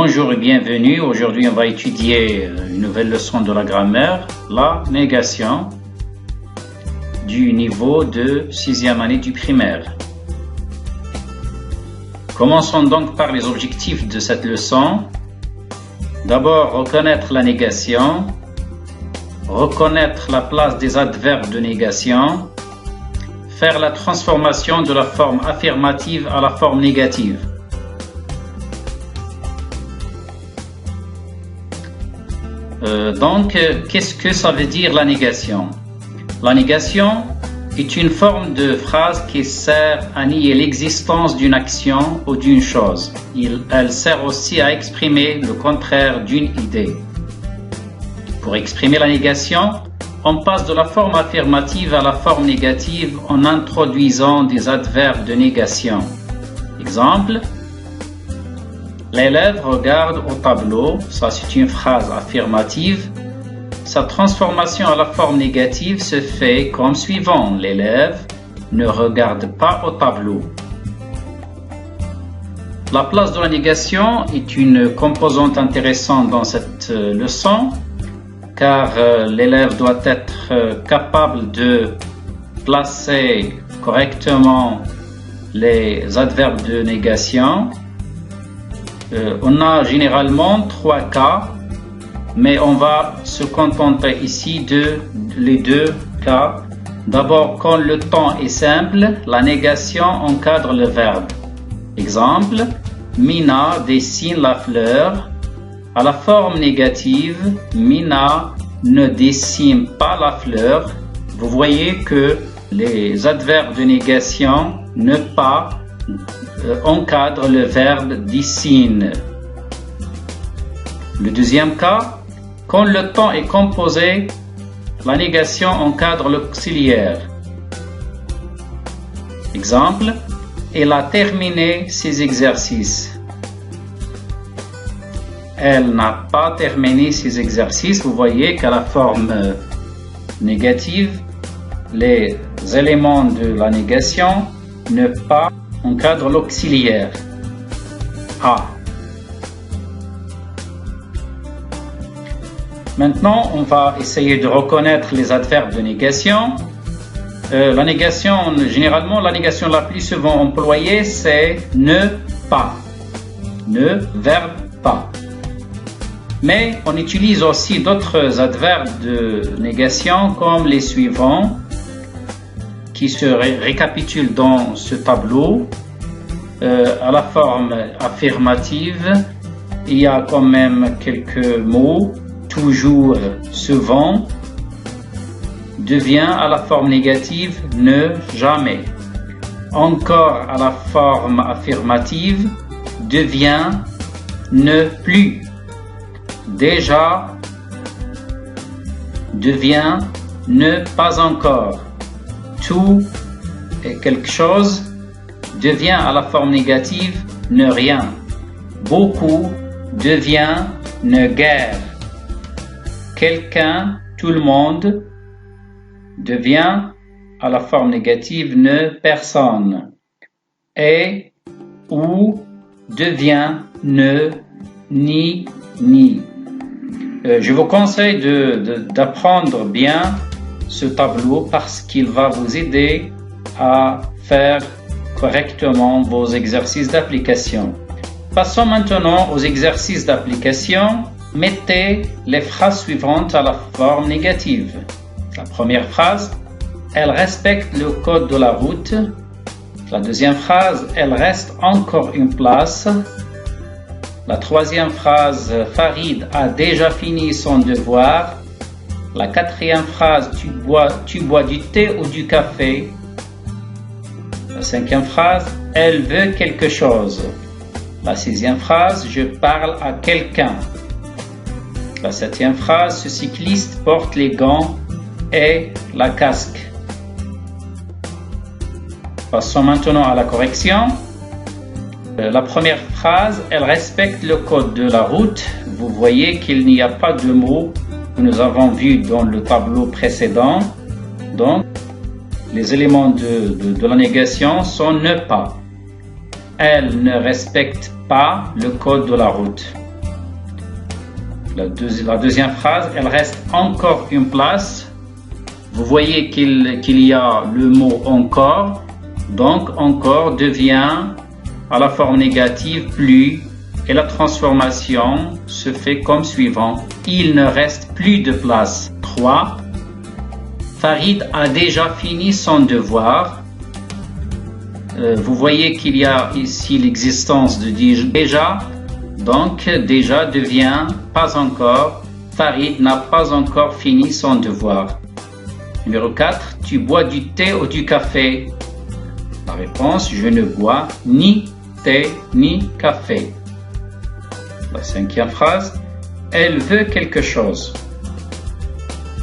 Bonjour et bienvenue. Aujourd'hui, on va étudier une nouvelle leçon de la grammaire, la négation, du niveau de 6e année du primaire. Commençons donc par les objectifs de cette leçon. D'abord, reconnaître la négation, reconnaître la place des adverbes de négation, faire la transformation de la forme affirmative à la forme négative. Donc, qu'est-ce que ça veut dire la négation? La négation est une forme de phrase qui sert à nier l'existence d'une action ou d'une chose. Elle sert aussi à exprimer le contraire d'une idée. Pour exprimer la négation, on passe de la forme affirmative à la forme négative en introduisant des adverbes de négation. Exemple, l'élève regarde au tableau, ça c'est une phrase affirmative. Sa transformation à la forme négative se fait comme suivant. L'élève ne regarde pas au tableau. La place de la négation est une composante intéressante dans cette leçon, car l'élève doit être capable de placer correctement les adverbes de négation. On a généralement 3 cas, mais on va se contenter ici de les 2 cas. D'abord, quand le temps est simple, la négation encadre le verbe. Exemple, Mina dessine la fleur. À la forme négative, Mina ne dessine pas la fleur. Vous voyez que les adverbes de négation ne pas encadre le verbe dessine. Le deuxième cas, quand le temps est composé, la négation encadre l'auxiliaire. Exemple, elle a terminé ses exercices. Elle n'a pas terminé ses exercices. Vous voyez qu'à la forme négative, les éléments de la négation ne pas encadre l'auxiliaire. A. Maintenant, on va essayer de reconnaître les adverbes de négation. La négation, généralement, la négation la plus souvent employée, c'est ne pas. Ne, verbe pas. Mais on utilise aussi d'autres adverbes de négation comme les suivants, qui se récapitule dans ce tableau. À la forme affirmative, il y a quand même quelques mots. Toujours, souvent. Devient à la forme négative, ne, jamais. Encore à la forme affirmative, devient, ne plus. Déjà, devient, ne pas encore. Tout et quelque chose devient à la forme négative ne rien. Beaucoup devient ne guère. Quelqu'un, tout le monde devient à la forme négative ne personne. Et ou devient ne ni. Je vous conseille d'apprendre bien ce tableau parce qu'il va vous aider à faire correctement vos exercices d'application. Passons maintenant aux exercices d'application. Mettez les phrases suivantes à la forme négative. La première phrase, elle respecte le code de la route. La deuxième phrase, elle reste encore une place. La troisième phrase, Farid a déjà fini son devoir. La quatrième phrase, tu bois du thé ou du café. La cinquième phrase, elle veut quelque chose. La sixième phrase, je parle à quelqu'un. La septième phrase, ce cycliste porte les gants et la casque. Passons maintenant à la correction. La première phrase, elle respecte le code de la route. Vous voyez qu'il n'y a pas de mots que nous avons vus dans le tableau précédent. Donc, les éléments de la négation sont ne pas. Elle ne respecte pas le code de la route. la deuxième phrase, elle reste encore une place. Vous voyez qu'il y a le mot encore. Donc, encore devient à la forme négative plus et la transformation se fait comme suivant. Il ne reste plus de place. 3. Farid a déjà fini son devoir. Vous voyez qu'il y a ici l'existence de déjà. Donc, déjà devient pas encore. Farid n'a pas encore fini son devoir. Numéro 4. Tu bois du thé ou du café? La réponse, je ne bois ni thé ni café. La cinquième phrase, elle veut quelque chose.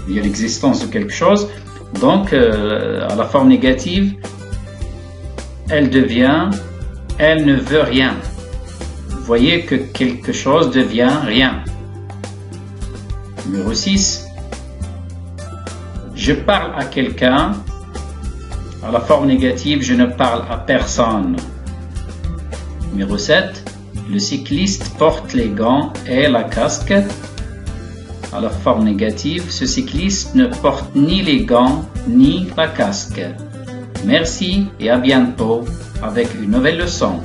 Il y a l'existence de quelque chose. Donc, à la forme négative, elle devient, elle ne veut rien. Vous voyez que quelque chose devient rien. Numéro 6. Je parle à quelqu'un. À la forme négative, je ne parle à personne. Numéro 7. Le cycliste porte les gants et la casque. À la forme négative, ce cycliste ne porte ni les gants ni la casque. Merci et à bientôt avec une nouvelle leçon.